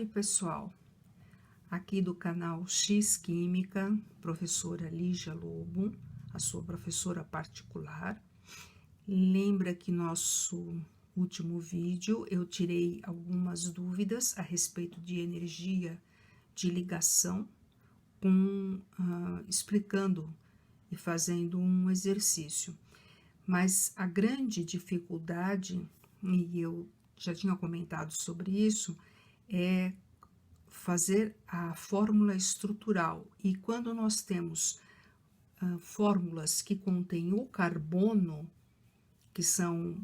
Oi, pessoal, aqui do canal X Química, professora Lígia Lobo, a sua professora particular. Lembra que nosso último vídeo eu tirei algumas dúvidas a respeito de energia de ligação, explicando e fazendo um exercício. Mas a grande dificuldade, e eu já tinha comentado sobre isso, é fazer a fórmula estrutural. E quando nós temos fórmulas que contêm o carbono, que são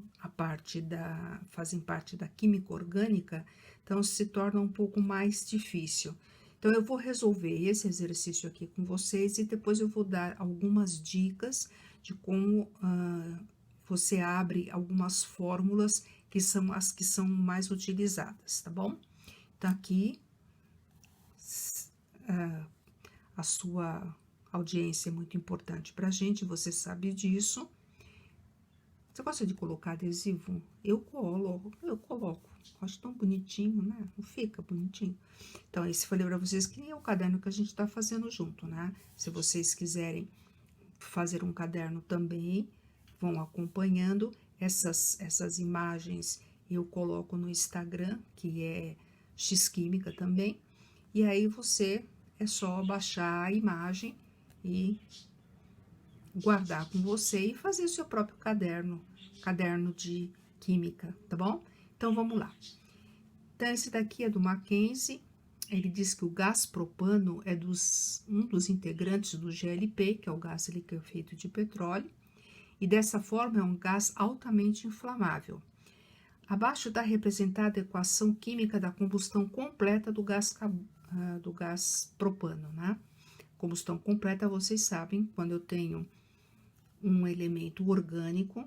fazem parte da química orgânica, então se torna um pouco mais difícil. Então eu vou resolver esse exercício aqui com vocês e depois eu vou dar algumas dicas de como você abre algumas fórmulas que são as que são mais utilizadas, tá bom? Então aqui a sua audiência é muito importante pra gente, você sabe disso. Você gosta de colocar adesivo? Eu coloco. Acho tão bonitinho, né? Não fica bonitinho? Então, esse falei pra vocês que nem é o caderno que a gente tá fazendo junto, né? Se vocês quiserem fazer um caderno também, vão acompanhando. Essas imagens eu coloco no Instagram, que é X Química também. E aí é só baixar a imagem e guardar com você e fazer o seu próprio caderno de química, tá bom? Então, vamos lá. Então, esse daqui é do Mackenzie. Ele diz que o gás propano é um dos integrantes do GLP, que é o gás liquefeito de petróleo, e dessa forma é um gás altamente inflamável. Abaixo está representada a equação química da combustão completa do gás propano, né? Combustão completa, vocês sabem, quando eu tenho um elemento orgânico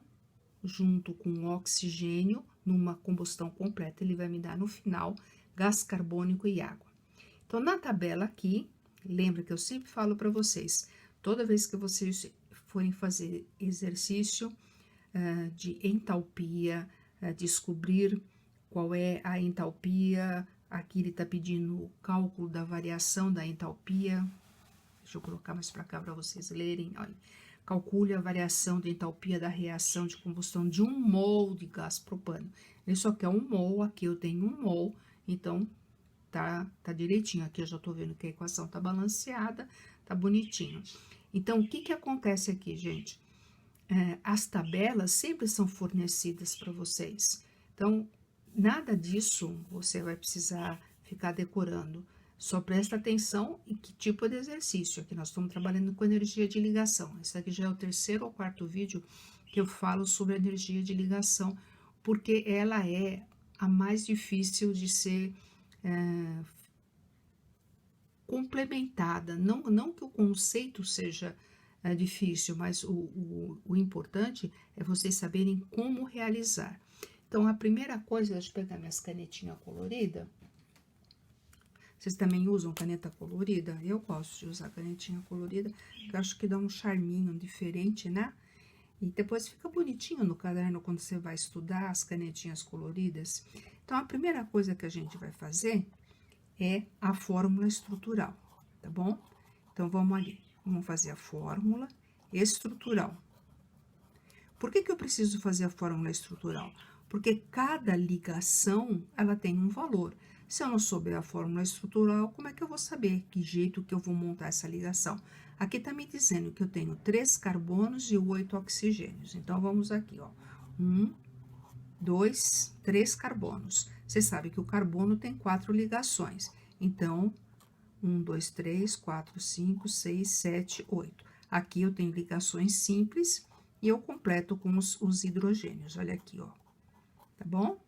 junto com oxigênio numa combustão completa, ele vai me dar no final gás carbônico e água. Então, na tabela aqui, lembra que eu sempre falo para vocês, toda vez que vocês forem fazer exercício de entalpia, descobrir qual é a entalpia, aqui ele está pedindo o cálculo da variação da entalpia. Deixa eu colocar mais para cá para vocês lerem. Olha. Calcule a variação de entalpia da reação de combustão de 1 mol de gás propano. Ele só quer 1 mol, aqui eu tenho 1 mol, então tá direitinho. Aqui eu já tô vendo que a equação tá balanceada, tá bonitinho. Então, o que acontece aqui, gente? As tabelas sempre são fornecidas para vocês. Então, nada disso você vai precisar ficar decorando. Só presta atenção em que tipo de exercício. Aqui nós estamos trabalhando com energia de ligação. Esse aqui já é o 3º ou 4º vídeo que eu falo sobre energia de ligação, porque ela é a mais difícil de ser complementada. Não que o conceito seja difícil, mas o importante é vocês saberem como realizar. Então, a primeira coisa, deixa eu pegar minhas canetinhas coloridas. Vocês também usam caneta colorida? Eu gosto de usar canetinha colorida, porque eu acho que dá um charminho diferente, né? E depois fica bonitinho no caderno quando você vai estudar as canetinhas coloridas. Então, a primeira coisa que a gente vai fazer é a fórmula estrutural, tá bom? Então, vamos ali. Vamos fazer a fórmula estrutural. Por que eu preciso fazer a fórmula estrutural? Porque cada ligação, ela tem um valor. Se eu não souber a fórmula estrutural, como é que eu vou saber que jeito que eu vou montar essa ligação? Aqui tá me dizendo que eu tenho 3 carbonos e 8 oxigênios. Então, vamos aqui, ó. 1, 2, 3 carbonos. Você sabe que o carbono tem 4 ligações. Então, 1, 2, 3, 4, 5, 6, 7, 8. Aqui eu tenho ligações simples e eu completo com os hidrogênios. Olha aqui, ó. Tá bom?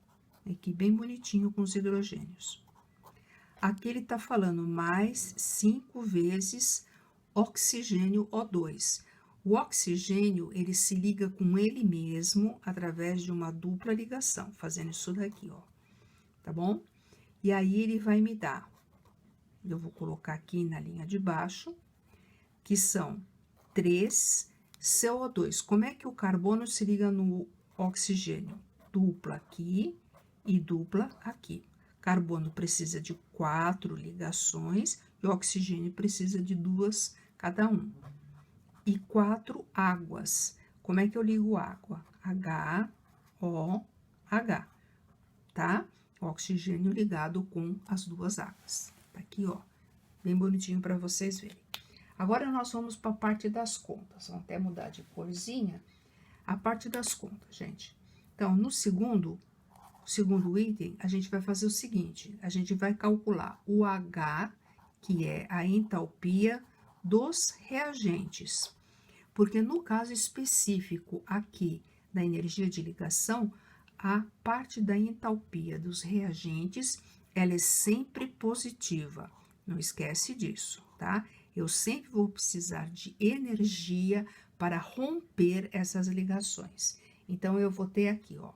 Aqui bem bonitinho com os hidrogênios. Aqui ele tá falando mais 5 vezes oxigênio O2. O oxigênio, ele se liga com ele mesmo através de uma dupla ligação, fazendo isso daqui, ó. Tá bom? E aí, ele vai me dar, eu vou colocar aqui na linha de baixo, que são 3 CO2. Como é que o carbono se liga no oxigênio? Dupla aqui e dupla aqui. Carbono precisa de 4 ligações e o oxigênio precisa de 2 cada um. E 4 águas. Como é que eu ligo água? H-O-H, tá? O oxigênio ligado com as 2 águas. Tá aqui, ó, bem bonitinho para vocês verem. Agora nós vamos para a parte das contas. Vamos até mudar de corzinha. A parte das contas, gente. Então, no segundo item, a gente vai fazer o seguinte: a gente vai calcular o H, que é a entalpia dos reagentes. Porque no caso específico aqui da energia de ligação, a parte da entalpia dos reagentes, ela é sempre positiva. Não esquece disso, tá? Eu sempre vou precisar de energia para romper essas ligações. Então, eu vou ter aqui, ó,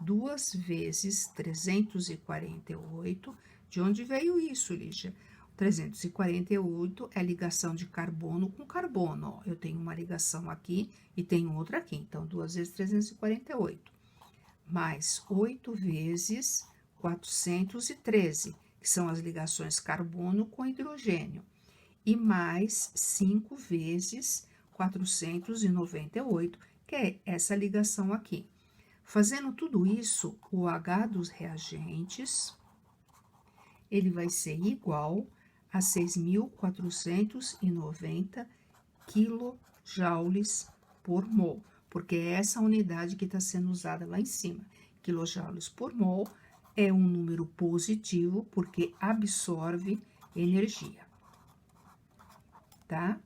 2 vezes 348. De onde veio isso, Lígia? 348 é a ligação de carbono com carbono, ó. Eu tenho uma ligação aqui e tenho outra aqui. Então, 2 vezes 348. Mais 8 vezes 413, que são as ligações carbono com hidrogênio. E mais 5 vezes 498, que é essa ligação aqui. Fazendo tudo isso, o H dos reagentes, ele vai ser igual a 6.490 quilojoules por mol, porque é essa unidade que está sendo usada lá em cima. Quilojoules por mol é um número positivo, porque absorve energia, tá?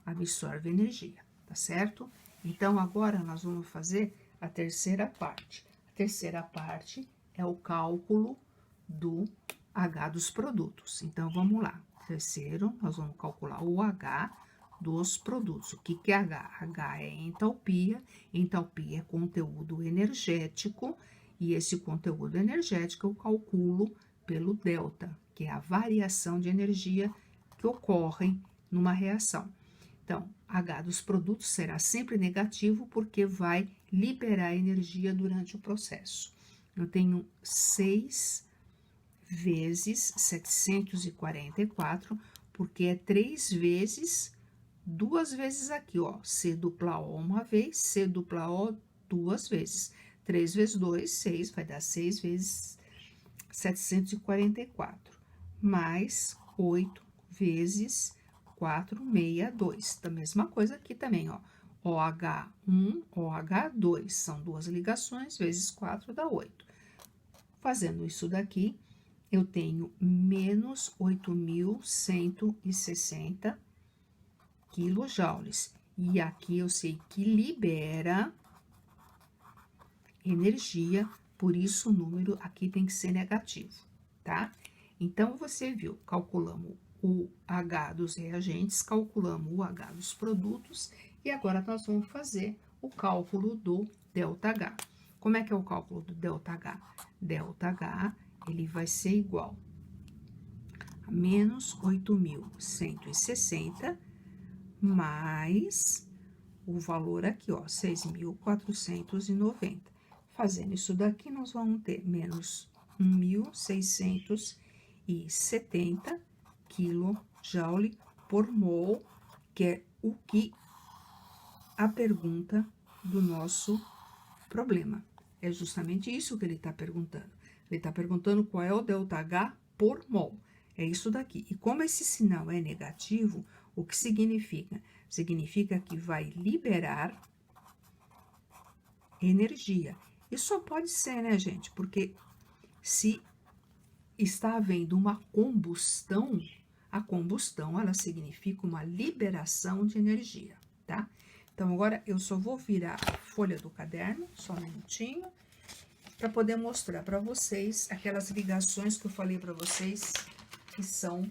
Absorve energia, tá certo? Então, agora nós vamos fazer a terceira parte. A terceira parte é o cálculo do H dos produtos. Então, vamos lá. Terceiro, nós vamos calcular o H dos produtos. O que é H? H é entalpia. Entalpia é conteúdo energético. E esse conteúdo energético eu calculo pelo delta, que é a variação de energia que ocorre numa reação. Então, H dos produtos será sempre negativo porque vai liberar energia durante o processo. Eu tenho 6 vezes 744, porque é 3 vezes, 2 vezes aqui, ó. C dupla O uma vez, C dupla O 2 vezes. 3 vezes 2, 6, vai dar 6 vezes 744. Mais 8 vezes 462. Da mesma coisa aqui também, ó. OH1, OH2, são 2 ligações, vezes 4 dá 8. Fazendo isso daqui, eu tenho menos 8.160 quilojoules. E aqui eu sei que libera energia, por isso o número aqui tem que ser negativo, tá? Então, você viu, calculamos o H dos reagentes, calculamos o H dos produtos e agora nós vamos fazer o cálculo do ΔH. Como é que é o cálculo do ΔH? ΔH, ele vai ser igual a menos 8.160 mais o valor aqui, ó, 6.490. Fazendo isso daqui, nós vamos ter menos 1.670 kJ por mol, que é o que a pergunta do nosso problema. É justamente isso que ele está perguntando. Ele está perguntando qual é o ΔH por mol. É isso daqui. E como esse sinal é negativo, o que significa? Significa que vai liberar energia. E só pode ser, né, gente? Porque se está havendo uma combustão, a combustão, ela significa uma liberação de energia, tá? Então, agora eu só vou virar a folha do caderno, só um minutinho, para poder mostrar para vocês aquelas ligações que eu falei para vocês, que são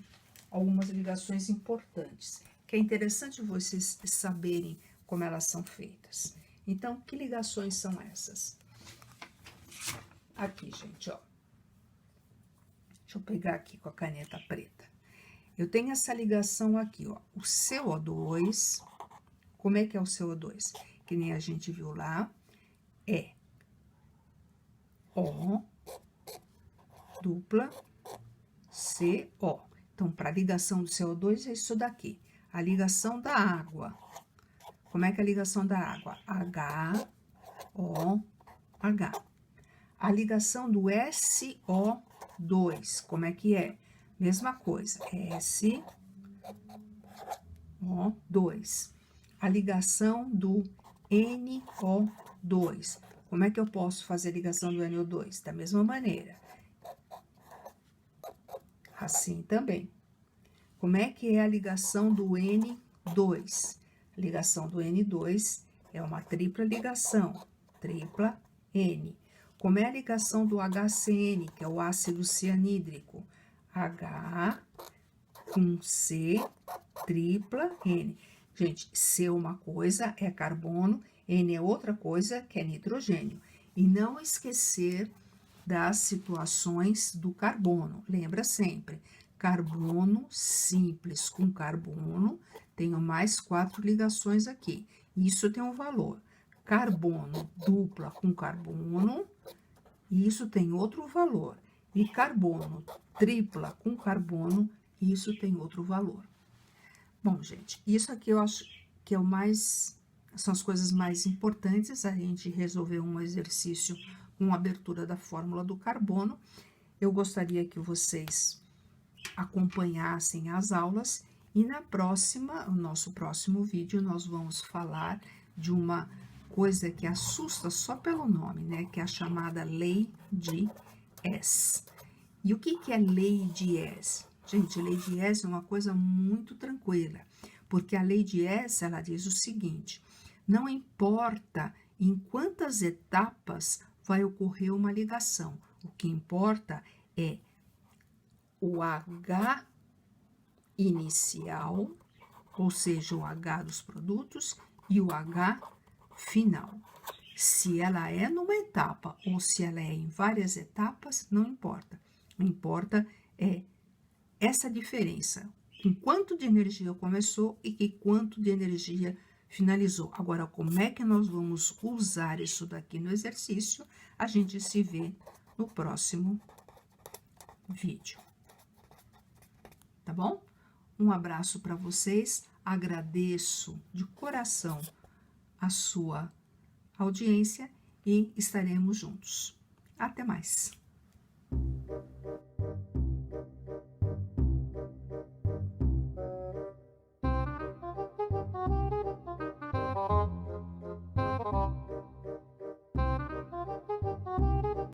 algumas ligações importantes, que é interessante vocês saberem como elas são feitas. Então, que ligações são essas? Aqui, gente, ó. Deixa eu pegar aqui com a caneta preta. Eu tenho essa ligação aqui, ó. O CO2, como é que é o CO2? Que nem a gente viu lá, é O dupla CO. Então, para a ligação do CO2 é isso daqui. A ligação da água. Como é que é a ligação da água? HOH. A ligação do SO2, como é que é? Mesma coisa, SO2. A ligação do NO2. Como é que eu posso fazer a ligação do NO2? Da mesma maneira. Assim também. Como é que é a ligação do N2? A ligação do N2 é uma tripla ligação, tripla N. Como é a ligação do HCN, que é o ácido cianídrico? H com C, tripla N. Gente, C uma coisa é carbono, N é outra coisa que é nitrogênio. E não esquecer das situações do carbono. Lembra sempre, carbono simples com carbono, tenho mais 4 ligações aqui. Isso tem um valor. Carbono dupla com carbono, isso tem outro valor. E carbono tripla com carbono, isso tem outro valor. Bom, gente, isso aqui eu acho que é o mais, são as coisas mais importantes, a gente resolver um exercício com abertura da fórmula do carbono. Eu gostaria que vocês acompanhassem as aulas e no nosso próximo vídeo, nós vamos falar de uma coisa que assusta só pelo nome, né? Que é a chamada lei de Hess. E o que é lei de Hess? Gente, lei de Hess é uma coisa muito tranquila, porque a lei de Hess, ela diz o seguinte: não importa em quantas etapas vai ocorrer uma ligação, o que importa é o H inicial, ou seja, o H dos produtos, e o H final. Se ela é numa etapa ou se ela é em várias etapas, não importa. O que importa é essa diferença, com quanto de energia começou e que quanto de energia finalizou. Agora, como é que nós vamos usar isso daqui no exercício? A gente se vê no próximo vídeo. Tá bom? Um abraço para vocês, agradeço de coração a sua audiência e estaremos juntos. Até mais!